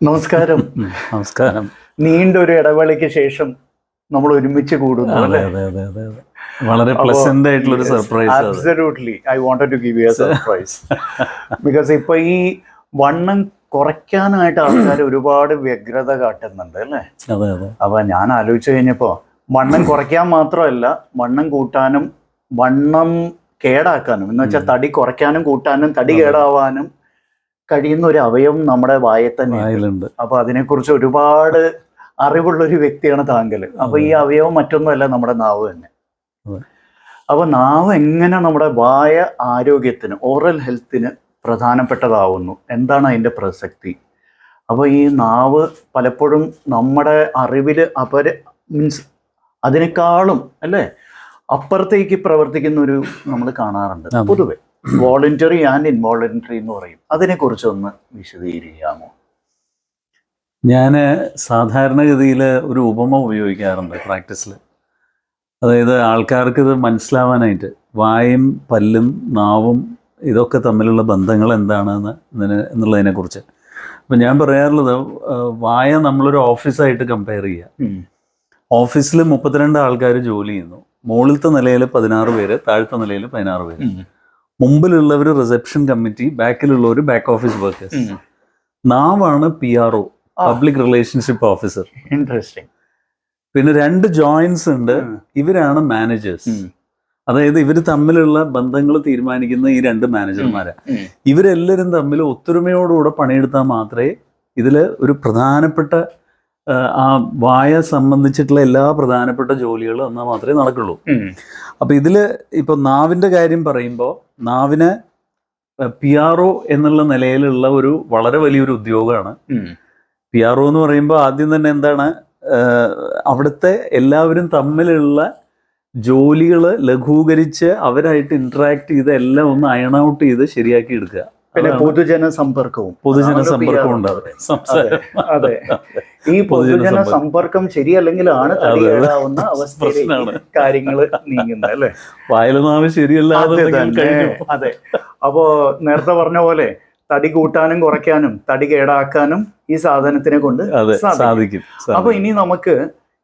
നമസ്കാരം. നമസ്കാരം. നീണ്ടൊരു ഇടവേളയ്ക്ക് ശേഷം നമ്മൾ ഒരുമിച്ച് കൂടുന്നു. അതെ അതെ അതെ അതെ അതെ. വളരെ പ്ലസന്റ് ആയിട്ടുള്ള ഒരു surprise. Absolutely I wanted to give you a surprise. Because ഇപ്പൊ ഈ വണ്ണം കുറയ്ക്കാനായിട്ട് ആൾക്കാർ ഒരുപാട് വ്യഗ്രത കാട്ടുന്നുണ്ട് അല്ലേ? അതെ അതെ. അപ്പൊ ഞാൻ ആലോചിച്ചു കഴിഞ്ഞപ്പോ വണ്ണം കുറയ്ക്കാൻ മാത്രമല്ല, വണ്ണം കൂട്ടാനും വണ്ണം കേടാക്കാനും, എന്ന് വെച്ചാൽ തടി കുറയ്ക്കാനും കൂട്ടാനും തടി കേടാവാനും കഴിയുന്ന ഒരു അവയവം നമ്മുടെ വായിൽ തന്നെയുണ്ട്. അപ്പൊ അതിനെക്കുറിച്ച് ഒരുപാട് അറിവുള്ള ഒരു വ്യക്തിയാണ് താങ്കൾ. അപ്പൊ ഈ അവയവം മറ്റൊന്നുമല്ല, നമ്മുടെ നാവ് തന്നെ. അപ്പൊ നാവ് എങ്ങനെ നമ്മുടെ വായ ആരോഗ്യത്തിന്, ഓറൽ ഹെൽത്തിന് പ്രധാനപ്പെട്ടതാവുന്നു, എന്താണ് അതിന്റെ പ്രസക്തി? അപ്പൊ ഈ നാവ് പലപ്പോഴും നമ്മുടെ അറിവിൽ മീൻസ് അതിനേക്കാളും അല്ലേ അപ്പുറത്തേക്ക് പ്രവർത്തിക്കുന്ന ഒരു നമ്മൾ കാണാറുണ്ട് പൊതുവെ. വോളണ്ടറി ആൻഡ് ഇൻവോളണ്ടറി എന്ന് പറയും. അതിനെക്കുറിച്ചൊന്ന് വിശദീകരിക്കാമോ? ഞാൻ സാധാരണഗതിയിൽ ഒരു ഉപമ ഉപയോഗിക്കാറുണ്ട് പ്രാക്ടീസിൽ. അതായത് ആൾക്കാർക്ക് ഇത് മനസ്സിലാവാനായിട്ട് വായും പല്ലും നാവും ഇതൊക്കെ തമ്മിലുള്ള ബന്ധങ്ങൾ എന്താണെന്ന് എന്നുള്ളതിനെക്കുറിച്ച്. അപ്പം ഞാൻ പറയാറുള്ളത്, വായ നമ്മളൊരു ഓഫീസായിട്ട് കമ്പയർ ചെയ്യുക. ഓഫീസിൽ 32 ആൾക്കാർ ജോലി ചെയ്യുന്നു. മുകളിലത്തെ നിലയിൽ 16 പേര്, താഴത്തെ നിലയിൽ 16 പേര്. മുമ്പിലുള്ളവർ റിസപ്ഷൻ കമ്മിറ്റി, ബാക്കിലുള്ളവർ ബാക്ക് ഓഫീസ് വർക്കേഴ്സ്. നാവാണ് PRO, public relationship officer. Interesting. പിന്നെ 2 ജോയിൻസ് ഉണ്ട്, ഇവരാണ് മാനേജേഴ്സ്. അതായത് ഇവർ തമ്മിലുള്ള ബന്ധങ്ങൾ തീരുമാനിക്കുന്ന ഈ 2 മാനേജർമാരാണ്. ഇവരെല്ലാവരും തമ്മിൽ ഒത്തൊരുമയോടുകൂടെ പണിയെടുത്താൽ മാത്രമേ ഇതിൽ ഒരു പ്രധാനപ്പെട്ട ആ വായ സംബന്ധിച്ചിട്ടുള്ള എല്ലാ പ്രധാനപ്പെട്ട ജോലികളും എന്നാൽ മാത്രമേ നടക്കുള്ളൂ. അപ്പം ഇതിൽ ഇപ്പോൾ നാവിൻ്റെ കാര്യം പറയുമ്പോൾ, നാവിന് PRO എന്നുള്ള നിലയിലുള്ള ഒരു വളരെ വലിയൊരു ഉദ്യോഗമാണ്. PRO എന്ന് പറയുമ്പോൾ ആദ്യം തന്നെ എന്താണ്, അവിടുത്തെ എല്ലാവരും തമ്മിലുള്ള ജോലികൾ ലഘൂകരിച്ച് അവരായിട്ട് ഇൻട്രാക്ട് ചെയ്ത് എല്ലാം ഒന്ന് അയൺ ഔട്ട് ചെയ്ത് ശരിയാക്കി എടുക്കുക. പിന്നെ പൊതുജന സമ്പർക്കവും ഉണ്ടാവും. അതെ, ഈ പൊതുജന സമ്പർക്കം ശരിയല്ലെങ്കിലാണ് തടിയേടാവുന്ന അവസ്ഥയിലാണ് കാര്യങ്ങൾ നീങ്ങുന്നത് അല്ലേ? വായലനാവ് ശരിയല്ലാതെ. അതെ. അപ്പോ നേരത്തെ പറഞ്ഞ പോലെ തടി കൂട്ടാനും കുറയ്ക്കാനും തടി കേടാക്കാനും ഈ സാധനത്തിനെ കൊണ്ട് സാധിക്കും. അപ്പൊ ഇനി നമുക്ക്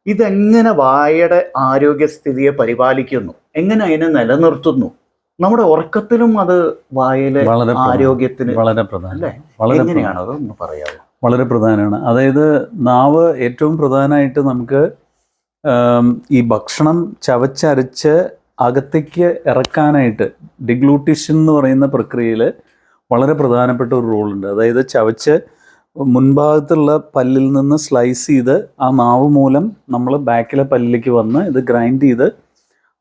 ഇതെങ്ങനെ വായയുടെ ആരോഗ്യസ്ഥിതിയെ പരിപാലിക്കുന്നു, എങ്ങനെ അതിനെ നിലനിർത്തുന്നു? നമ്മുടെ ഉറക്കത്തിലും അത് വായയിലെ ആരോഗ്യത്തിന് വളരെ പ്രധാനം. എങ്ങനെയാണ് അതൊന്ന് പറയാമോ? വളരെ പ്രധാനമാണ്. അതായത് നാവ് ഏറ്റവും പ്രധാനമായിട്ട് നമുക്ക് ഈ ഭക്ഷണം ചവച്ചരച്ച് അകത്തേക്ക് ഇറക്കാനായിട്ട് ഡിഗ്ലൂട്ടിഷൻ എന്ന് പറയുന്ന പ്രക്രിയയിൽ വളരെ പ്രധാനപ്പെട്ട ഒരു റോളുണ്ട്. അതായത് ചവച്ച് മുൻഭാഗത്തുള്ള പല്ലിൽ നിന്ന് സ്ലൈസ് ചെയ്ത് ആ നാവ് മൂലം നമ്മൾ ബാക്കിലെ പല്ലിലേക്ക് വന്ന് ഇത് ഗ്രൈൻഡ് ചെയ്ത്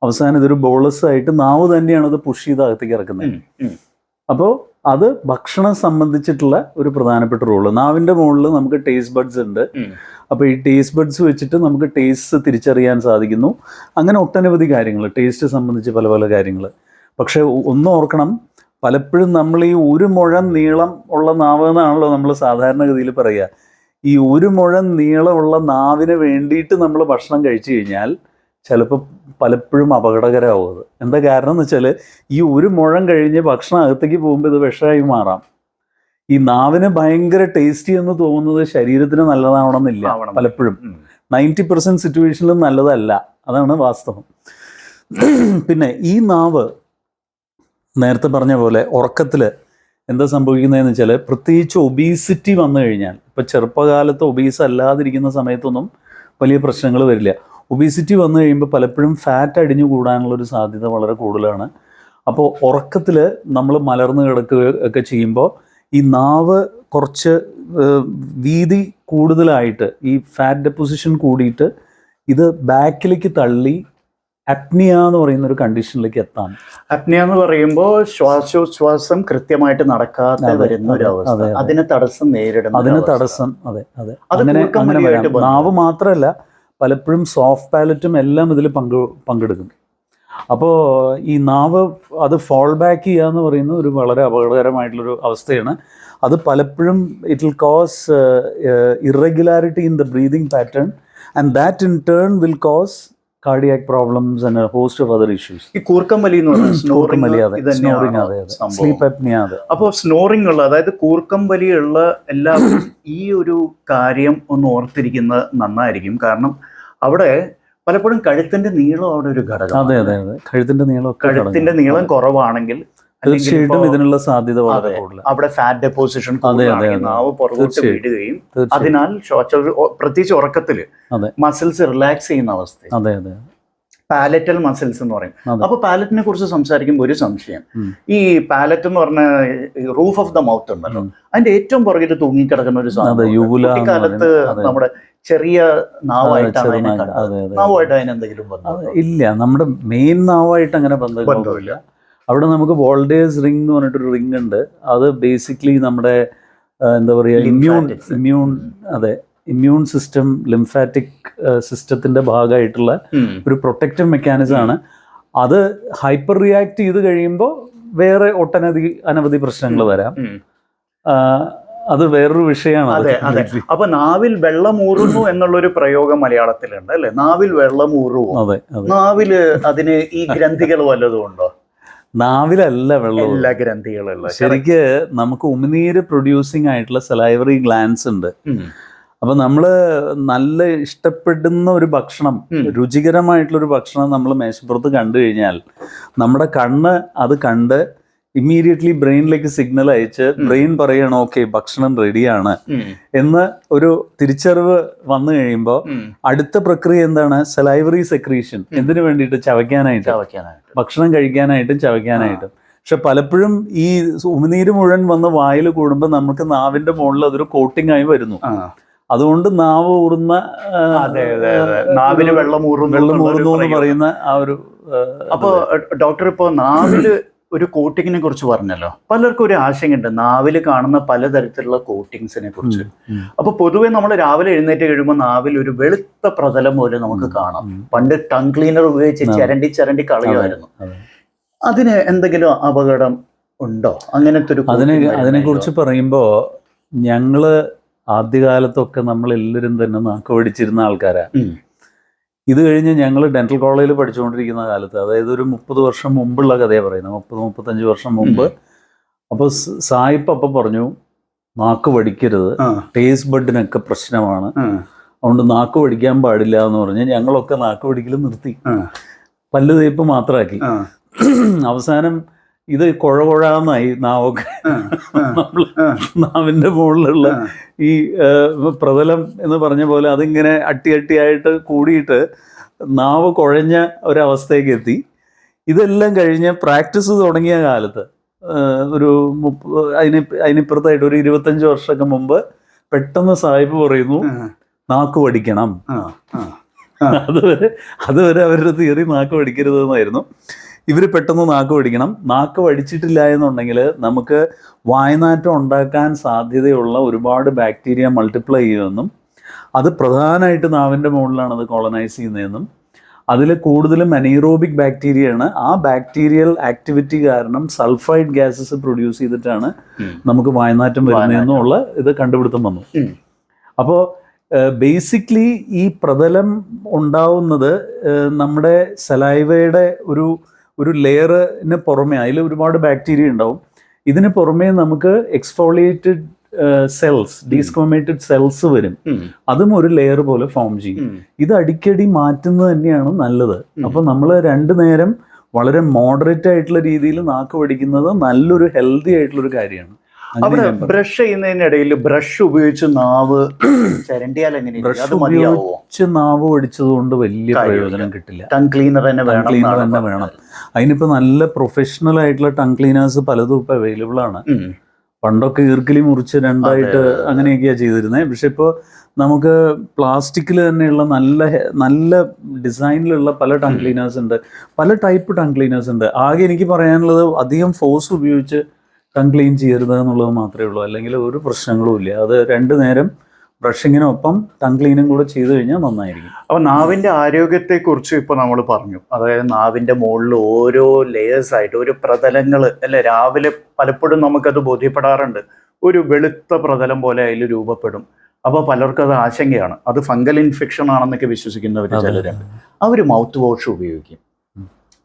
അവസാനം ഇതൊരു ബോളസ് ആയിട്ട് നാവ് തന്നെയാണ് അത് പുഷ് ചെയ്ത് അകത്തേക്ക് ഇറക്കുന്നത്. അപ്പോൾ അത് ഭക്ഷണം സംബന്ധിച്ചിട്ടുള്ള ഒരു പ്രധാനപ്പെട്ട റോള്. നാവിൻ്റെ മുകളിൽ നമുക്ക് ടേസ്റ്റ് ബഡ്സ് ഉണ്ട്. അപ്പോൾ ഈ ടേസ്റ്റ് ബഡ്സ് വെച്ചിട്ട് നമുക്ക് ടേസ്റ്റ് തിരിച്ചറിയാൻ സാധിക്കുന്നു. അങ്ങനെ ഒട്ടനവധി കാര്യങ്ങൾ, ടേസ്റ്റ് സംബന്ധിച്ച് പല പല കാര്യങ്ങൾ. പക്ഷെ ഒന്ന് ഓർക്കണം, പലപ്പോഴും നമ്മൾ ഈ 1 മുഴം നീളം ഉള്ള നാവ് എന്നാണല്ലോ നമ്മൾ സാധാരണഗതിയിൽ പറയുക. ഈ 1 മുഴം നീളമുള്ള നാവിന് വേണ്ടിയിട്ട് നമ്മൾ ഭക്ഷണം കഴിച്ചു കഴിഞ്ഞാൽ ചിലപ്പോൾ പലപ്പോഴും അപകടകരമാവുന്നത്. എന്താ കാരണം എന്ന് വെച്ചാൽ, ഈ 1 മുഴം കഴിഞ്ഞ് ഭക്ഷണം അകത്തേക്ക് പോകുമ്പോൾ ഇത് വിഷമായി മാറാം. ഈ നാവിന് ഭയങ്കര ടേസ്റ്റി എന്ന് തോന്നുന്നത് ശരീരത്തിന് നല്ലതാവണമെന്നില്ല. പലപ്പോഴും 90% സിറ്റുവേഷനിലും നല്ലതല്ല. അതാണ് വാസ്തവം. പിന്നെ ഈ നാവ് നേരത്തെ പറഞ്ഞ പോലെ ഉറക്കത്തിൽ എന്താ സംഭവിക്കുന്നതെന്ന് വെച്ചാൽ, പ്രത്യേകിച്ച് ഒബീസിറ്റി വന്നു കഴിഞ്ഞാൽ, ഇപ്പോൾ ചെറുപ്പകാലത്ത് ഒബീസ് അല്ലാതിരിക്കുന്ന സമയത്തൊന്നും വലിയ പ്രശ്നങ്ങൾ വരില്ല. ഒബീസിറ്റി വന്നു കഴിയുമ്പോൾ പലപ്പോഴും ഫാറ്റ് അടിഞ്ഞു കൂടാനുള്ളൊരു സാധ്യത വളരെ കൂടുതലാണ്. അപ്പോൾ ഉറക്കത്തിൽ നമ്മൾ മലർന്നു കിടക്കുകയൊക്കെ ചെയ്യുമ്പോൾ ഈ നാവ് കുറച്ച് വീതി കൂടുതലായിട്ട് ഈ ഫാറ്റ് ഡെപ്പോസിഷൻ കൂടിയിട്ട് ഇത് ബാക്കിലേക്ക് തള്ളി അപ്നിയ എന്ന് പറയുന്ന ഒരു കണ്ടീഷനിലേക്ക് എത്താം. അപ്നിയ എന്ന് പറയുമ്പോൾ ശ്വാസോച്ഛ്വാസം കൃത്യമായിട്ട് നടക്കാതെ വരുന്ന ഒരു അവസ്ഥ, അതിന് തടസ്സം നേരിടും. അതെ അതെ, അങ്ങനെ വരാം. നാവ് മാത്രമല്ല, പലപ്പോഴും സോഫ്റ്റ് പാലറ്റും എല്ലാം ഇതിൽ പങ്കെടുക്കും. അപ്പോൾ ഈ നാവ് അത് ഫോൾ ബാക്ക് ചെയ്യുക എന്ന് പറയുന്നത് ഒരു വളരെ അപകടകരമായിട്ടുള്ളൊരു അവസ്ഥയാണ്. അത് പലപ്പോഴും it will cause irregularity in the breathing pattern, and that in turn will cause cardiac problems and host of other issues. ഈ കൂർക്കമ്പലി എന്ന് പറഞ്ഞാൽ സ്നോറിങ്, അതെ, സ്ലീപ്പ് അപ്നിയ. അതെ. അപ്പോൾ സ്നോറിംഗ് ഉള്ള, അതായത് കൂർക്കമ്പലി ഉള്ള എല്ലാവരും ഈ ഒരു കാര്യം ഒന്ന് ഓർത്തിരിക്കുന്നത് നന്നായിരിക്കും. കാരണം അവിടെ പലപ്പോഴും കഴുത്തിന്റെ നീളം അവിടെ ഒരു ഘടകം. അതെ അതെ അതെ, കഴുത്തിന്റെ നീളം കുറവാണെങ്കിൽ തീർച്ചയായിട്ടും ഇതിനുള്ള സാധ്യത വളരെ കൂടുതൽ. അവിടെ ഫാറ്റ് ഡെപ്പോസിഷൻ, നാവ് പുറകോട്ട് വീഴുകയും അതിനാൽ പ്രത്യേകിച്ച് ഉറക്കത്തില് മസിൽസ് റിലാക്സ് ചെയ്യുന്ന അവസ്ഥ. അതെ അതെ, പാലറ്റൽ മസിൽസ് എന്ന് പറയും. അപ്പൊ പാലറ്റിനെ കുറിച്ച് സംസാരിക്കുമ്പോൾ ഒരു സംശയം, ഈ പാലറ്റ് എന്ന് പറഞ്ഞ റൂഫ് ഓഫ് ദ മൗത്ത് ഉണ്ടല്ലോ, അതിന്റെ ഏറ്റവും പുറകിൽ തൂങ്ങിക്കിടക്കുന്ന ഒരു സാധനം കാലത്ത് നമ്മുടെ ചെറിയ നാവായിട്ടാണ് നാവായിട്ട് അതിനെന്തെങ്കിലും ഇല്ല, നമ്മുടെ മെയിൻ നാവായിട്ട് അങ്ങനെ ബന്ധമില്ല. അവിടെ നമുക്ക് വോൾഡേഴ്സ് റിംഗ് എന്ന് പറഞ്ഞിട്ടൊരു റിംഗ് ഉണ്ട്. അത് ബേസിക്കലി നമ്മുടെ എന്താ പറയുക, ഇമ്മ്യൂൺ സിസ്റ്റം, ലിംഫാറ്റിക് സിസ്റ്റത്തിന്റെ ഭാഗമായിട്ടുള്ള ഒരു പ്രൊട്ടക്റ്റീവ് മെക്കാനിസം ആണ്. അത് ഹൈപ്പർ റിയാക്ട് ചെയ്ത് കഴിയുമ്പോൾ വേറെ അനവധി പ്രശ്നങ്ങൾ വരാം. അത് വേറൊരു വിഷയമാണ്. അതെ അതെ. അപ്പൊ നാവിൽ വെള്ളമൂറുന്നു എന്നുള്ളൊരു പ്രയോഗം മലയാളത്തിലുണ്ട് അല്ലെ? നാവിൽ വെള്ളമൂറുവോ? അതെ. നാവില് അതിന് ഈ ഗ്രന്ഥികൾ വല്ലതും ഉണ്ടോ? നാവിലല്ല വെള്ളം, എല്ലാ ഗ്രന്ഥികളുള്ള. ശരിക്ക് നമുക്ക് ഉമിനീര് പ്രൊഡ്യൂസിങ് ആയിട്ടുള്ള സലൈവറി ഗ്ലാൻസ് ഉണ്ട്. അപ്പൊ നമ്മള് നല്ല ഇഷ്ടപ്പെടുന്ന ഒരു ഭക്ഷണം, രുചികരമായിട്ടുള്ളൊരു ഭക്ഷണം നമ്മൾ മേശപ്പുറത്ത് കണ്ടു കഴിഞ്ഞാൽ നമ്മുടെ കണ്ണ് അത് കണ്ട് ഇമ്മീഡിയറ്റ്ലി ബ്രെയിനിലേക്ക് സിഗ്നൽ അയച്ച് ബ്രെയിൻ പറയണം ഓക്കെ ഭക്ഷണം റെഡിയാണ് എന്ന് ഒരു തിരിച്ചറിവ് വന്നു കഴിയുമ്പോൾ അടുത്ത പ്രക്രിയ എന്താണ്? Salivary secretion. എന്തിനു വേണ്ടിയിട്ട്? ചവയ്ക്കാനായിട്ട്, ഭക്ഷണം കഴിക്കാനായിട്ടും ചവയ്ക്കാനായിട്ടും. പക്ഷെ പലപ്പോഴും ഈ ഉമിനീര് മുഴുവൻ വന്ന് വായിൽ കൂടുമ്പോൾ നമുക്ക് നാവിന്റെ മുകളിൽ അതൊരു കോട്ടിംഗ് ആയി വരുന്നു. അതുകൊണ്ട് നാവ് ഊറുന്ന, നാവിന് വെള്ളമൂറുന്നു എന്ന് പറയുന്ന ആ ഒരു. അപ്പൊ ഡോക്ടർ, ഇപ്പോ നാവില് ഒരു കോട്ടിങ്ങിനെ കുറിച്ച് പറഞ്ഞല്ലോ. പലർക്കും ഒരു ആശങ്കയുണ്ട് നാവിൽ കാണുന്ന പലതരത്തിലുള്ള കോട്ടിങ്സിനെ കുറിച്ച്. അപ്പൊ പൊതുവെ നമ്മൾ രാവിലെ എഴുന്നേറ്റ് കഴിയുമ്പോൾ നാവിൽ ഒരു വെളുത്ത പ്രതലം പോലെ നമുക്ക് കാണാം. പണ്ട് ടങ് ക്ലീനർ ഉപയോഗിച്ച് ചരണ്ടി കളയുമായിരുന്നു. അതിന് എന്തെങ്കിലും അപകടം ഉണ്ടോ? അങ്ങനത്തെ ഒരു അതിനെ കുറിച്ച് പറയുമ്പോൾ ഞങ്ങള് ആദ്യകാലത്തൊക്കെ നമ്മളെല്ലാവരും തന്നെ നാക്ക് പഠിച്ചിരുന്ന ആൾക്കാരാ. ഇത് കഴിഞ്ഞ് ഞങ്ങൾ ഡെന്റൽ കോളേജിൽ പഠിച്ചുകൊണ്ടിരിക്കുന്ന കാലത്ത്, അതായത് ഒരു 30 വർഷം മുമ്പുള്ള കഥയാണ് പറയുന്നത്, 30-35 വർഷം മുമ്പ്. അപ്പോൾ സായിപ്പ് അപ്പം പറഞ്ഞു നാക്ക് പഠിക്കരുത്, ടേസ്റ്റ് ബഡിനൊക്കെ പ്രശ്നമാണ്, അതുകൊണ്ട് നാക്ക് പഠിക്കാൻ പാടില്ല എന്ന് പറഞ്ഞ് ഞങ്ങളൊക്കെ നാക്ക് പഠിക്കൽ നിർത്തി, പല്ല് തേപ്പ് മാത്രമാക്കി. അവസാനം ഇത് കുഴകുഴാന്നായി നാവൊക്കെ. നമ്മൾ നാവിൻ്റെ മുകളിലുള്ള ഈ പ്രതലം എന്ന് പറഞ്ഞ പോലെ അതിങ്ങനെ അട്ടിയായിട്ട് കൂടിയിട്ട് നാവ് കുഴഞ്ഞ ഒരവസ്ഥയ്ക്ക് എത്തി. ഇതെല്ലാം കഴിഞ്ഞ് പ്രാക്ടീസ് തുടങ്ങിയ കാലത്ത് ഒരു അതിനിപ്പുറത്തായിട്ട് ഒരു 25 വർഷമൊക്കെ മുമ്പ് പെട്ടെന്ന് സാഹിബ് പറയുന്നു നാക്ക് പഠിക്കണം. അതുവരെ അവരുടെ തിയറി നാക്ക് പഠിക്കരുതെന്നായിരുന്നു. ഇവർ പെട്ടെന്ന് നാക്ക് പഠിക്കണം. നാക്ക് പഠിച്ചിട്ടില്ല എന്നുണ്ടെങ്കിൽ നമുക്ക് വായനാറ്റം ഉണ്ടാക്കാൻ സാധ്യതയുള്ള ഒരുപാട് ബാക്ടീരിയ മൾട്ടിപ്ലൈ ചെയ്യുമെന്നും അത് പ്രധാനമായിട്ട് നാവിൻ്റെ മുകളിലാണ് അത് കോളനൈസ് ചെയ്യുന്നതെന്നും അതിൽ കൂടുതലും അനീറോബിക് ബാക്ടീരിയയാണ്. ആ ബാക്ടീരിയൽ ആക്ടിവിറ്റി കാരണം സൾഫൈഡ് ഗ്യാസസ് പ്രൊഡ്യൂസ് ചെയ്തിട്ടാണ് നമുക്ക് വായനാറ്റം വരുന്നതെന്നുള്ള ഇത് കണ്ടുപിടുത്തം വന്നു. അപ്പോൾ ബേസിക്കലി ഈ പ്രതലം ഉണ്ടാവുന്നത് നമ്മുടെ സലൈവയുടെ ഒരു ലെയറിന് പുറമെ, അതിൽ ഒരുപാട് ബാക്ടീരിയ ഉണ്ടാവും. ഇതിന് പുറമേ നമുക്ക് എക്സ്ഫോളിയേറ്റഡ് സെൽസ്, ഡീസ്കോമേറ്റഡ് സെൽസ് വരും. അതും ഒരു ലെയർ പോലെ ഫോം ചെയ്യും. ഇത് അടിക്കടി മാറ്റുന്നത് തന്നെയാണ് നല്ലത്. അപ്പൊ നമ്മൾ 2 നേരം വളരെ മോഡറേറ്റ് ആയിട്ടുള്ള രീതിയിൽ നാക്ക് പഠിക്കുന്നത് നല്ലൊരു ഹെൽത്തി ആയിട്ടുള്ള ഒരു കാര്യമാണ്. അവിടെ ബ്രഷ് ചെയ്യുന്നതിനിടയിൽ ബ്രഷ് ഉപയോഗിച്ച് നാവ് ചരണ്ടിയാൽ ഉപയോഗിച്ച് നാവ് പഠിച്ചത് കൊണ്ട് വലിയ പ്രയോജനം കിട്ടില്ല. ടങ് ക്ലീനർ തന്നെ വേണം. അതിനിപ്പോ നല്ല പ്രൊഫഷണൽ ആയിട്ടുള്ള ടങ് ക്ലീനേഴ്സ് പലതും ഇപ്പൊ അവൈലബിൾ ആണ്. പണ്ടൊക്കെ ഈർക്കിലി മുറിച്ച് 2ആയിട്ട് അങ്ങനെയൊക്കെയാ ചെയ്തിരുന്നത്. പക്ഷെ ഇപ്പോൾ നമുക്ക് പ്ലാസ്റ്റിക്കിൽ തന്നെയുള്ള നല്ല ഡിസൈനിലുള്ള പല ടങ് ക്ലീനേഴ്സ് ഉണ്ട്, പല ടൈപ്പ് ടങ് ക്ലീനേഴ്സ് ഉണ്ട്. ആകെ എനിക്ക് പറയാനുള്ളത് അധികം ഫോഴ്സ് ഉപയോഗിച്ച് ടങ് ക്ലീൻ ചെയ്യരുത് എന്നുള്ളത് മാത്രമേ ഉള്ളൂ. അല്ലെങ്കിൽ ഒരു പ്രശ്നങ്ങളും ഇല്ല. അത് 2 നേരം ബ്രഷിങ്ങിനൊപ്പം ടങ് ക്ലീനും കൂടെ ചെയ്തു കഴിഞ്ഞാൽ നന്നായിരിക്കും. അപ്പോൾ നാവിൻ്റെ ആരോഗ്യത്തെക്കുറിച്ച് ഇപ്പോൾ നമ്മൾ പറഞ്ഞു. അതായത് നാവിൻ്റെ മുകളിൽ ഓരോ ലേയേഴ്സായിട്ട് ഒരു പ്രതലങ്ങൾ അല്ലെ, രാവിലെ പലപ്പോഴും നമുക്കത് ബോധ്യപ്പെടാറുണ്ട്. ഒരു വെളുത്ത പ്രതലം പോലെ അതിൽ രൂപപ്പെടും. അപ്പോൾ പലർക്കും അത് ആശങ്കയാണ്. അത് ഫംഗൽ ഇൻഫെക്ഷൻ ആണെന്നൊക്കെ വിശ്വസിക്കുന്നവർ ചിലരുണ്ട്. അവർ മൗത്ത് വാഷ് ഉപയോഗിക്കും.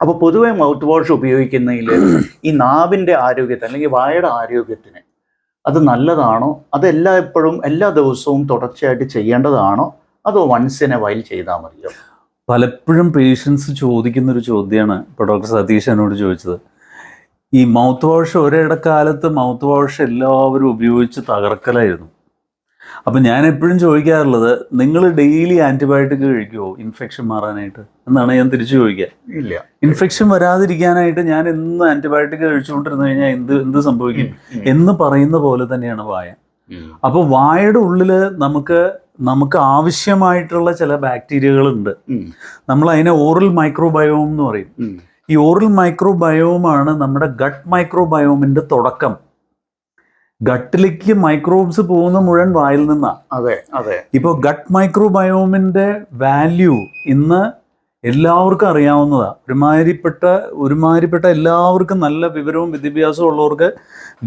അപ്പോൾ പൊതുവെ മൗത്ത് വാഷ് ഉപയോഗിക്കുന്നതിൽ ഈ നാവിൻ്റെ ആരോഗ്യത്തിന് അല്ലെങ്കിൽ വായയുടെ ആരോഗ്യത്തിന് അത് നല്ലതാണോ? അതെല്ലാം എപ്പോഴും എല്ലാ ദിവസവും തുടർച്ചയായിട്ട് ചെയ്യേണ്ടതാണോ? അതോ വൺസ് ഇൻ എ വൈൽ ചെയ്താൽ മതിയോ? പലപ്പോഴും പേഷ്യൻസ് ചോദിക്കുന്നൊരു ചോദ്യമാണ് ഇപ്പോൾ ഡോക്ടർ സതീഷ് എന്നോട് ചോദിച്ചത്. ഈ മൗത്ത് വാഷ് ഒരിടക്കാലത്ത് മൗത്ത് വാഷ് എല്ലാവരും ഉപയോഗിച്ച് തകർക്കലായിരുന്നു. അപ്പം ഞാൻ എപ്പോഴും ചോദിക്കാറുള്ളത്, നിങ്ങൾ ഡെയിലി ആൻറ്റിബയോട്ടിക് കഴിക്കുമോ ഇൻഫെക്ഷൻ മാറാനായിട്ട് എന്നാണ് ഞാൻ തിരിച്ചു ചോദിക്കുക. ഇല്ല. ഇൻഫെക്ഷൻ വരാതിരിക്കാനായിട്ട് ഞാൻ എന്ന് ആൻറ്റിബയോട്ടിക് കഴിച്ചുകൊണ്ടിരുന്നു കഴിഞ്ഞാൽ എന്ത് സംഭവിക്കും എന്ന് പറയുന്ന പോലെ തന്നെയാണ് വായ. അപ്പോൾ വായയുടെ ഉള്ളിൽ നമുക്ക് ആവശ്യമായിട്ടുള്ള ചില ബാക്ടീരിയകളുണ്ട്. നമ്മൾ അതിനെ ഓറൽ മൈക്രോബയോം എന്ന് പറയും. ഈ ഓറൽ മൈക്രോബയോമാണ് നമ്മുടെ ഗട്ട് മൈക്രോബയോമിന്റെ തുടക്കം. ഗട്ടിലേക്ക് മൈക്രോബ്സ് പോകുന്ന മുഴുവൻ വായിൽ നിന്നാണ്. അതെ അതെ. ഇപ്പോൾ ഗട്ട് മൈക്രോബയോമിന്റെ വാല്യൂ ഇന്ന് എല്ലാവർക്കും അറിയാവുന്നതാണ്. ഒരുമാതിരിപ്പെട്ട എല്ലാവർക്കും നല്ല വിവരവും വിദ്യാഭ്യാസവും ഉള്ളവർക്ക്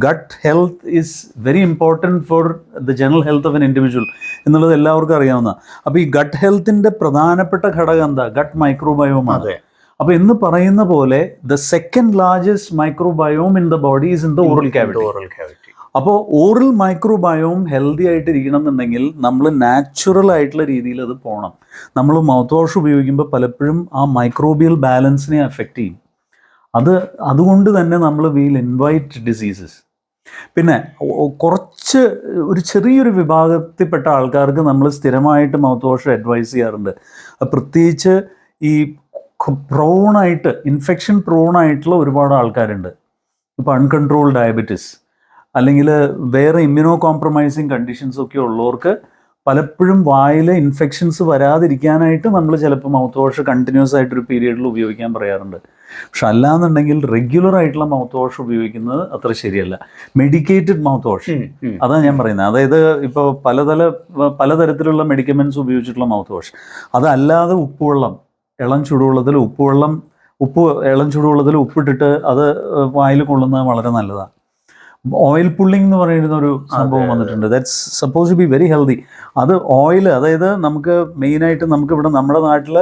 gut health is very important for the general health of an individual എന്നുള്ളത് എല്ലാവർക്കും അറിയാവുന്നതാണ്. അപ്പോൾ ഈ ഗട്ട് ഹെൽത്തിൻ്റെ പ്രധാനപ്പെട്ട ഘടകം എന്താ? ഗട്ട് മൈക്രോബയോമാണ്. അപ്പോൾ എന്ന് പറയുന്ന പോലെ the second largest microbiome in the body is in the oral cavity. അപ്പോൾ ഓറൽ മൈക്രോബയോം ഹെൽത്തി ആയിട്ടിരിക്കണം എന്നുണ്ടെങ്കിൽ നമ്മൾ നാച്ചുറൽ ആയിട്ടുള്ള രീതിയിൽ അത് പോകണം. നമ്മൾ മൗത്ത് വാഷ് ഉപയോഗിക്കുമ്പോൾ പലപ്പോഴും ആ മൈക്രോബിയൽ ബാലൻസിനെ അഫക്റ്റ് ചെയ്യും. അതുകൊണ്ട് തന്നെ നമ്മൾ വിൽ ഇൻവൈറ്റ് ഡിസീസസ്. പിന്നെ ഒരു ചെറിയൊരു വിഭാഗത്തിൽപ്പെട്ട ആൾക്കാർക്ക് നമ്മൾ സ്ഥിരമായിട്ട് മൗത്ത് വാഷ് അഡ്വൈസ് ചെയ്യാറുണ്ട്. പ്രത്യേകിച്ച് ഈ ഇൻഫെക്ഷൻ പ്രോണായിട്ടുള്ള ഒരുപാട് ആൾക്കാരുണ്ട്. ഇപ്പോൾ അൺകൺട്രോൾ ഡയബറ്റിസ് അല്ലെങ്കിൽ വേറെ ഇമ്മ്യൂണോ കോംപ്രമൈസിങ് കണ്ടീഷൻസൊക്കെ ഉള്ളവർക്ക് പലപ്പോഴും വായിൽ ഇൻഫെക്ഷൻസ് വരാതിരിക്കാനായിട്ട് നമ്മൾ ചിലപ്പോൾ മൗത്ത് വാഷ് കണ്ടിന്യൂസ് ആയിട്ടൊരു പീരീഡിൽ ഉപയോഗിക്കാൻ പറയാറുണ്ട്. പക്ഷെ അല്ലാന്നുണ്ടെങ്കിൽ റെഗുലർ ആയിട്ടുള്ള മൗത്ത് വാഷ് ഉപയോഗിക്കുന്നത് അത്ര ശരിയല്ല. മെഡിക്കേറ്റഡ് മൗത്ത് വാഷ്, അതാണ് ഞാൻ പറയുന്നത്. അതായത് ഇപ്പോൾ പലതരത്തിലുള്ള മെഡിക്കമെൻറ്റ്സ് ഉപയോഗിച്ചിട്ടുള്ള മൗത്ത് വാഷ്, അതല്ലാതെ ഉപ്പുവെള്ളം, ഇളം ചൂടുവെള്ളത്തിൽ ഇളം ചൂടുവെള്ളത്തിൽ ഉപ്പിട്ടിട്ട് അത് വായിൽ കൊള്ളുന്നത് വളരെ നല്ലതാണ്. ഓയിൽ പുള്ളിങ് എന്ന് പറയുന്ന ഒരു സംഭവം വന്നിട്ടുണ്ട്. That's suppose to be very healthy. അത് ഓയിൽ, അതായത് നമുക്ക് മെയിനായിട്ട് നമുക്കിവിടെ നമ്മുടെ നാട്ടിൽ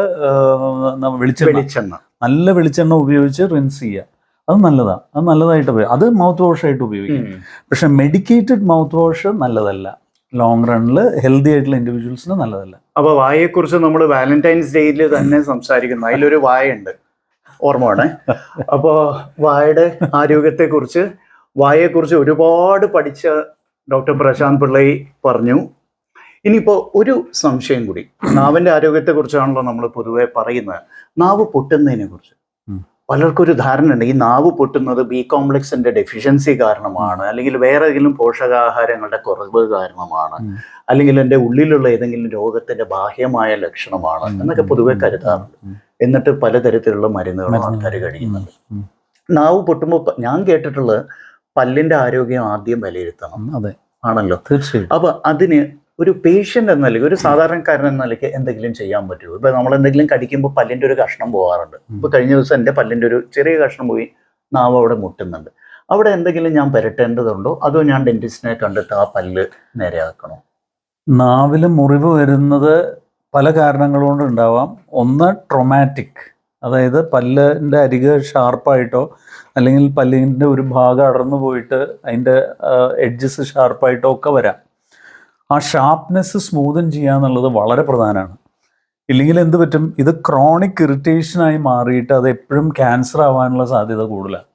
വെളിച്ചെണ്ണ, നല്ല വെളിച്ചെണ്ണ ഉപയോഗിച്ച് റിൻസ് ചെയ്യുക, അത് നല്ലതാണ്. അത് നല്ലതായിട്ട് അത് മൗത്ത് വാഷ് ആയിട്ട് ഉപയോഗിക്കും. പക്ഷെ മെഡിക്കേറ്റഡ് മൗത്ത് വാഷ് നല്ലതല്ല. ലോങ് റണ്ണിൽ ഹെൽത്തി ആയിട്ടുള്ള ഇൻഡിവിജ്വൽസിന് നല്ലതല്ല. അപ്പോൾ വായയെക്കുറിച്ച് നമ്മൾ വാലന്റൈൻസ് ഡേയിൽ തന്നെ സംസാരിക്കുന്നു. അതിലൊരു വായുണ്ട്, ഓർമ്മ വേണേ. അപ്പോൾ വായയെക്കുറിച്ച് ഒരുപാട് പഠിച്ച ഡോക്ടർ പ്രശാന്ത് പിള്ളൈ പറഞ്ഞു. ഇനിയിപ്പോൾ ഒരു സംശയം കൂടി, നാവിൻ്റെ ആരോഗ്യത്തെക്കുറിച്ചാണല്ലോ നമ്മൾ പൊതുവെ പറയുന്നത്. നാവ് പൊട്ടുന്നതിനെ കുറിച്ച് പലർക്കും ഒരു ധാരണ ഉണ്ട്. ഈ നാവ് പൊട്ടുന്നത് ബി കോംപ്ലക്സിന്റെ ഡെഫിഷ്യൻസി കാരണമാണ്, അല്ലെങ്കിൽ വേറെ ഏതെങ്കിലും പോഷകാഹാരങ്ങളുടെ കുറവ് കാരണമാണ്, അല്ലെങ്കിൽ എൻ്റെ ഉള്ളിലുള്ള ഏതെങ്കിലും രോഗത്തിന്റെ ബാഹ്യമായ ലക്ഷണമാണ് എന്നൊക്കെ പൊതുവെ കരുതാറുണ്ട്. എന്നിട്ട് പലതരത്തിലുള്ള മരുന്നുകളും ആൾക്കാർ കഴിയുന്നുണ്ട്. നാവ് പൊട്ടുമ്പോൾ ഞാൻ കേട്ടിട്ടുള്ളത് പല്ലിന്റെ ആരോഗ്യം ആദ്യം വിലയിരുത്തണം. അതെ, ആണല്ലോ. തീർച്ചയായും. അപ്പൊ അതിന് ഒരു പേഷ്യൻ്റ് എന്ന നിലയ്ക്ക്, ഒരു സാധാരണക്കാരൻ എന്ന നിലയ്ക്ക് എന്തെങ്കിലും ചെയ്യാൻ പറ്റുമോ? ഇപ്പൊ നമ്മൾ എന്തെങ്കിലും കടിക്കുമ്പോൾ പല്ലിന്റെ ഒരു കഷ്ണം പോകാറുണ്ട്. ഇപ്പൊ കഴിഞ്ഞ ദിവസം എൻ്റെ പല്ലിന്റെ ഒരു ചെറിയ കഷ്ണം പോയി, നാവ് അവിടെ മുട്ടുന്നുണ്ട്. അവിടെ എന്തെങ്കിലും ഞാൻ പുരട്ടേണ്ടതുണ്ടോ, അതോ ഞാൻ ഡെന്റിസ്റ്റിനെ കണ്ടിട്ട് ആ പല്ല് നേരെയാക്കണോ? നാവിൽ മുറിവ് വരുന്നത് പല കാരണങ്ങൾ കൊണ്ട് ഉണ്ടാവാം. ഒന്ന് ട്രോമാറ്റിക്, അതായത് പല്ലിൻ്റെ അരികെ ഷാർപ്പായിട്ടോ അല്ലെങ്കിൽ പല്ലിൻ്റെ ഒരു ഭാഗം അടർന്നു പോയിട്ട് അതിൻ്റെ എഡ്ജസ് ഷാർപ്പായിട്ടോ ഒക്കെ വരാം. ആ ഷാർപ്നെസ് സ്മൂതൻ ചെയ്യുക എന്നുള്ളത് വളരെ പ്രധാനമാണ്. ഇല്ലെങ്കിൽ എന്ത് പറ്റും, ഇത് ക്രോണിക് ഇറിറ്റേഷനായി മാറിയിട്ട് അത് എപ്പോഴും ക്യാൻസർ ആവാനുള്ള സാധ്യത കൂടുതലാണ്.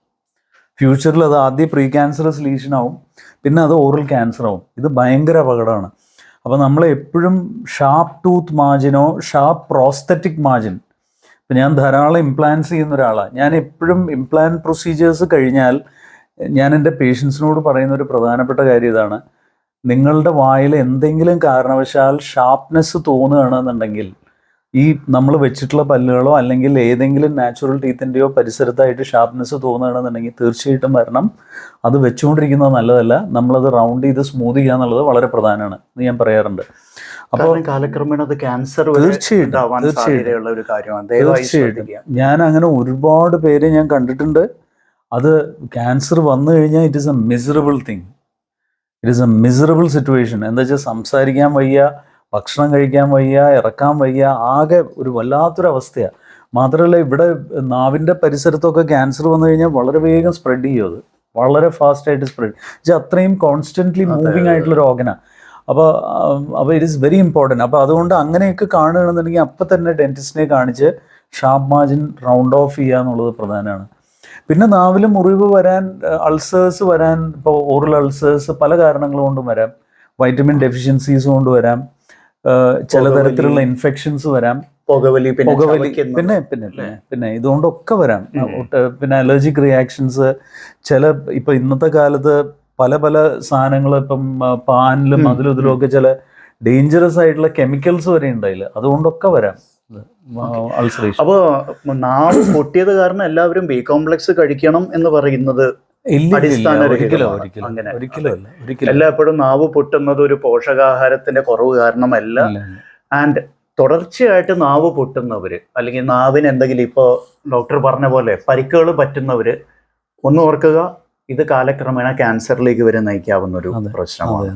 ഫ്യൂച്ചറിൽ അത് ആദ്യം പ്രീ ക്യാൻസറസ് ലീഷനാവും, പിന്നെ അത് ഓറൽ ക്യാൻസർ ആവും. ഇത് ഭയങ്കര അപകടമാണ്. അപ്പോൾ നമ്മൾ എപ്പോഴും ഷാർപ്പ് ടൂത്ത് മാർജിനോ ഷാർപ്പ് പ്രോസ്തറ്റിക് മാർജിൻ, ഇപ്പം ഞാൻ ധാരാളം ഇംപ്ലാൻസ് ചെയ്യുന്ന ഒരാളാണ്. ഞാൻ എപ്പോഴും ഇംപ്ലാന്റ് പ്രൊസീജിയേഴ്സ് കഴിഞ്ഞാൽ ഞാൻ എൻ്റെ പേഷ്യൻസിനോട് പറയുന്ന ഒരു പ്രധാനപ്പെട്ട കാര്യം ഇതാണ്: നിങ്ങളുടെ വായിൽ എന്തെങ്കിലും കാരണവശാൽ ഷാർപ്നെസ് തോന്നുകയാണെന്നുണ്ടെങ്കിൽ, ഈ നമ്മൾ വെച്ചിട്ടുള്ള പല്ലുകളോ അല്ലെങ്കിൽ ഏതെങ്കിലും നാച്ചുറൽ ടീത്തിൻ്റെയോ പരിസരത്തായിട്ട് ഷാർപ്നെസ് തോന്നുകയാണെന്നുണ്ടെങ്കിൽ തീർച്ചയായിട്ടും വരണം. അത് വെച്ചുകൊണ്ടിരിക്കുന്നത് നല്ലതല്ല. നമ്മളത് റൗണ്ട് ചെയ്ത് സ്മൂത്ത് ചെയ്യുക എന്നുള്ളത് വളരെ പ്രധാനമാണ് എന്ന് ഞാൻ പറയാറുണ്ട്. അപ്പോൾ കാലക്രമേണ അത് ക്യാൻസർ തീർച്ചയായിട്ടും ഒരു കാര്യമാണ്. തീർച്ചയായിട്ടും ഞാൻ അങ്ങനെ ഒരുപാട് പേരെ ഞാൻ കണ്ടിട്ടുണ്ട്. അത് ക്യാൻസർ വന്നു കഴിഞ്ഞാൽ it is A miserable thing. It is A miserable situation. എന്താ വെച്ചാൽ സംസാരിക്കാൻ വയ്യ, ഭക്ഷണം കഴിക്കാൻ വയ്യ, ഇറക്കാൻ വയ്യ, ആകെ ഒരു വല്ലാത്തൊരവസ്ഥയാണ്. മാത്രമല്ല ഇവിടെ നാവിൻ്റെ പരിസരത്തൊക്കെ ക്യാൻസർ വന്നു കഴിഞ്ഞാൽ വളരെ വേഗം സ്പ്രെഡ് ചെയ്യും. അത് വളരെ ഫാസ്റ്റായിട്ട് സ്പ്രെഡ് ചെയ്യും. അത്രയും കോൺസ്റ്റൻ്റ്ലി മൂവിങ് ആയിട്ടുള്ളൊരു ഓർഗനാണ്. അപ്പോൾ ഇറ്റ് ഈസ് വെരി ഇമ്പോർട്ടൻറ്റ്. അപ്പോൾ അതുകൊണ്ട് അങ്ങനെയൊക്കെ കാണുകയാണെന്നുണ്ടെങ്കിൽ അപ്പം തന്നെ ഡെൻറ്റിസ്റ്റിനെ കാണിച്ച് ഷാർപ്പ് മാർജിൻ റൗണ്ട് ഓഫ് ചെയ്യുക എന്നുള്ളത് പ്രധാനമാണ്. പിന്നെ നാവിൽ മുറിവ് വരാൻ, അൾസേഴ്സ് വരാൻ, ഇപ്പോൾ ഓറൽ അൾസേഴ്സ് പല കാരണങ്ങൾ കൊണ്ടും വരാം. വൈറ്റമിൻ ഡെഫിഷ്യൻസീസ് കൊണ്ട് വരാം, ചില തരത്തിലുള്ള ഇൻഫെക്ഷൻസ് വരാം, പുകവലി, പിന്നെ ഇതുകൊണ്ടൊക്കെ വരാം. പിന്നെ അലർജിക് റിയാക്ഷൻസ്, ഇപ്പം ഇന്നത്തെ കാലത്ത് പല പല സാധനങ്ങൾ, ഇപ്പം പാനിലും അതിലും ഇതിലും ഒക്കെ ചില ഡേഞ്ചറസ് ആയിട്ടുള്ള കെമിക്കൽസ് വരെ ഉണ്ടായില്ല, അതുകൊണ്ടൊക്കെ വരാം അൾസറേഷൻ. അപ്പോൾ നാവ് പൊട്ടിയത് കാരണം എല്ലാവരും ബി കോംപ്ലക്സ് കഴിക്കണം എന്ന് പറയുന്നത് എല്ലായ്പ്പോഴും നാവ് പൊട്ടുന്നത് ഒരു പോഷകാഹാരത്തിന്റെ കുറവ് കാരണമല്ല. ആൻഡ് തുടർച്ചയായിട്ട് നാവ് പൊട്ടുന്നവര്, അല്ലെങ്കിൽ നാവിന് എന്തെങ്കിലും ഇപ്പോൾ ഡോക്ടർ പറഞ്ഞ പോലെ പരിക്കുകൾ പറ്റുന്നവര്, ഒന്ന് ഓർക്കുക, ഇത് കാലക്രമേണ ക്യാൻസറിലേക്ക് വരെ നയിക്കാവുന്ന ഒരു പ്രശ്നമാണ്.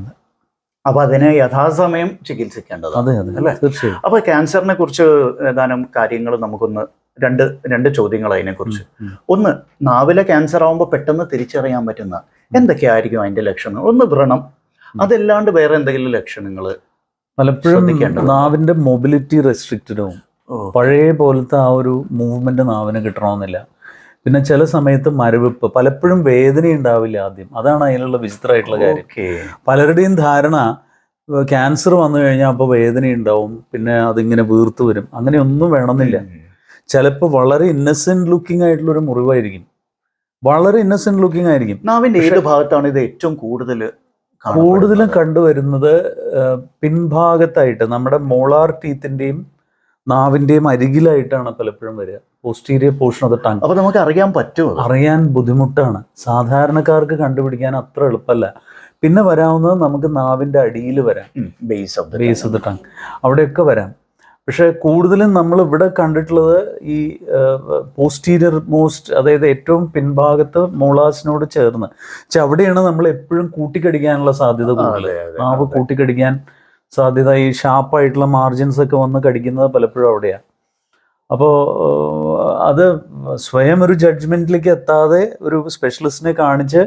അപ്പൊ അതിനെ യഥാസമയം ചികിത്സിക്കേണ്ടതാണ്, അല്ലേ? അപ്പൊ ക്യാൻസറിനെ കുറിച്ച് ഏതാനും കാര്യങ്ങൾ നമുക്കൊന്ന് രണ്ട് ചോദ്യങ്ങൾ അതിനെക്കുറിച്ച്. ഒന്ന്, നാവിലെ ക്യാൻസർ ആകുമ്പോൾ പെട്ടെന്ന് തിരിച്ചറിയാൻ പറ്റുന്ന എന്തൊക്കെയായിരിക്കും അതിന്റെ ലക്ഷണങ്ങൾ? ഒന്ന് വ്രണം, അതല്ലാണ്ട് വേറെ എന്തെങ്കിലും ലക്ഷണങ്ങൾ? പലപ്പോഴും നാവിന്റെ മൊബിലിറ്റി റെസ്ട്രിക്റ്റഡ് ആവും. പഴയ പോലത്തെ ആ ഒരു മൂവ്മെന്റ് നാവിന് കിട്ടണമെന്നില്ല. പിന്നെ ചില സമയത്ത് മരവിപ്പ്, പലപ്പോഴും വേദന ഉണ്ടാവില്ല ആദ്യം. അതാണ് അതിലുള്ള വിചിത്രമായിട്ടുള്ള കാര്യം. പലരുടെയും ധാരണ ക്യാൻസർ വന്നു കഴിഞ്ഞാൽ അപ്പോൾ വേദന ഉണ്ടാവും, പിന്നെ അതിങ്ങനെ വീർത്ത് വരും. അങ്ങനെയൊന്നും വേണമെന്നില്ല. ചിലപ്പോൾ വളരെ ഇന്നസെന്റ് ലുക്കിംഗ് ആയിട്ടുള്ളൊരു മുറിവായിരിക്കും, വളരെ ഇന്നസെന്റ് ലുക്കിംഗ് ആയിരിക്കും. നാവിന്റെ ഏത് ഭാഗത്താണ് ഇത് ഏറ്റവും കൂടുതലും കണ്ടുവരുന്നത്? പിൻഭാഗത്തായിട്ട്, നമ്മുടെ മോളാർ ടീത്തിന്റെയും നാവിന്റെയും അരികിലായിട്ടാണ് പലപ്പോഴും വരിക, posterior portion of the tongue. അപ്പോൾ നമുക്ക് അറിയാൻ പറ്റുമോ? അറിയാൻ ബുദ്ധിമുട്ടാണ്, സാധാരണക്കാർക്ക് കണ്ടുപിടിക്കാൻ അത്ര എളുപ്പമല്ല. പിന്നെ വരാവുന്നത് നമുക്ക് നാവിന്റെ അടിയിൽ വരാം, ബേസ് ഓഫ് ദ ടങ്, അവിടെയൊക്കെ വരാം. പക്ഷെ കൂടുതലും നമ്മൾ ഇവിടെ കണ്ടിട്ടുള്ളത് ഈ പോസ്റ്റീരിയർ മോസ്റ്റ്, അതായത് ഏറ്റവും പിൻഭാഗത്ത് മോളാസിനോട് ചേർന്ന്, അവിടെയാണ് നമ്മൾ എപ്പോഴും കൂട്ടിക്കടിക്കാനുള്ള സാധ്യത കൂടുതൽ. നാവ് കൂട്ടിക്കടിക്കാൻ സാധ്യത, ഈ ഷാർപ്പായിട്ടുള്ള മാർജിൻസ് ഒക്കെ വന്ന് കടിക്കുന്നത് പലപ്പോഴും അവിടെയാണ്. അപ്പോൾ അത് സ്വയം ഒരു ജഡ്ജ്മെന്റിലേക്ക് എത്താതെ ഒരു സ്പെഷ്യലിസ്റ്റിനെ കാണിച്ച്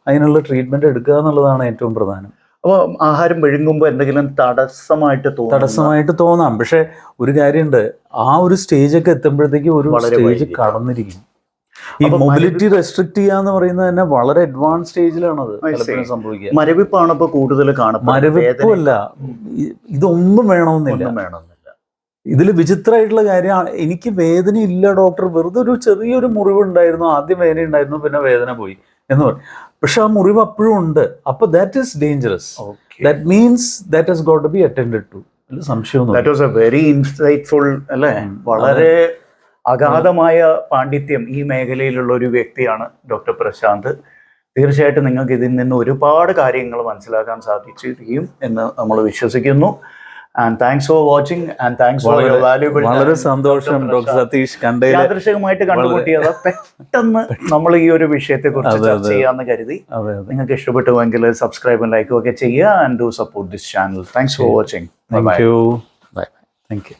അതിനുള്ള ട്രീറ്റ്മെന്റ് എടുക്കുക എന്നുള്ളതാണ് ഏറ്റവും പ്രധാനം. അപ്പോൾ ആഹാരം വിഴുങ്ങുമ്പോൾ എന്തെങ്കിലും തടസ്സമായിട്ട് തോന്നാം. പക്ഷെ ഒരു കാര്യമുണ്ട്, ആ ഒരു സ്റ്റേജൊക്കെ എത്തുമ്പോഴത്തേക്ക് ഒരു സ്റ്റേജ് കടന്നിരിക്കും. ഈ മൊബിലിറ്റി റെസ്ട്രിക്ട് ചെയ്യാന്ന് പറയുന്നത് തന്നെ വളരെ അഡ്വാൻസ് സ്റ്റേജിലാണ് അത് സംഭവിക്കുക. മരവിപ്പാണ് ഇപ്പോൾ കൂടുതൽ കാണുന്നത്. മരവിപ്പല്ല, ഇതൊന്നും വേണമെന്നില്ല. ഇതിൽ വിചിത്രമായിട്ടുള്ള കാര്യം, എനിക്ക് വേദന ഇല്ല ഡോക്ടർ, വെറുതെ ഒരു ചെറിയൊരു മുറിവുണ്ടായിരുന്നു, ആദ്യം വേദന ഉണ്ടായിരുന്നു, പിന്നെ വേദന പോയി എന്ന് പറയും. പക്ഷെ ആ മുറിവ് അപ്പോഴും ഉണ്ട്. അപ്പൊ that is dangerous. That means that has got to be attended to. സംശയമൊന്നും. That was a very insightful, അല്ലേ? വളരെ അഗാധമായ പാണ്ഡിത്യം ഈ മേഖലയിലുള്ള ഒരു വ്യക്തിയാണ് ഡോക്ടർ പ്രശാന്ത്. തീർച്ചയായിട്ടും നിങ്ങൾക്ക് ഇതിൽ നിന്ന് ഒരുപാട് കാര്യങ്ങൾ മനസ്സിലാക്കാൻ സാധിച്ചിരിക്കും എന്ന് നമ്മൾ വിശ്വസിക്കുന്നു. And thanks for watching and thanks for your valuable time. വളരെ സന്തോഷം ഡോക്ടർ സതീഷ് കണ്ടേ. യാദൃശ്ചികമായിട്ട് കണ്ടുമുട്ടിയത്, പെട്ടെന്ന് നമ്മൾ ഈ ഒരു വിഷയത്തെ കുറിച്ച് ചർച്ച ചെയ്യാന്ന് കരുതി. നിങ്ങൾക്ക് ഇഷ്ടപ്പെട്ടുവെങ്കിൽ സബ്സ്ക്രൈബും ലൈക്കും ഒക്കെ ചെയ്യുക. And do support this channel. Thanks for watching. Thank you. Bye. Thank you.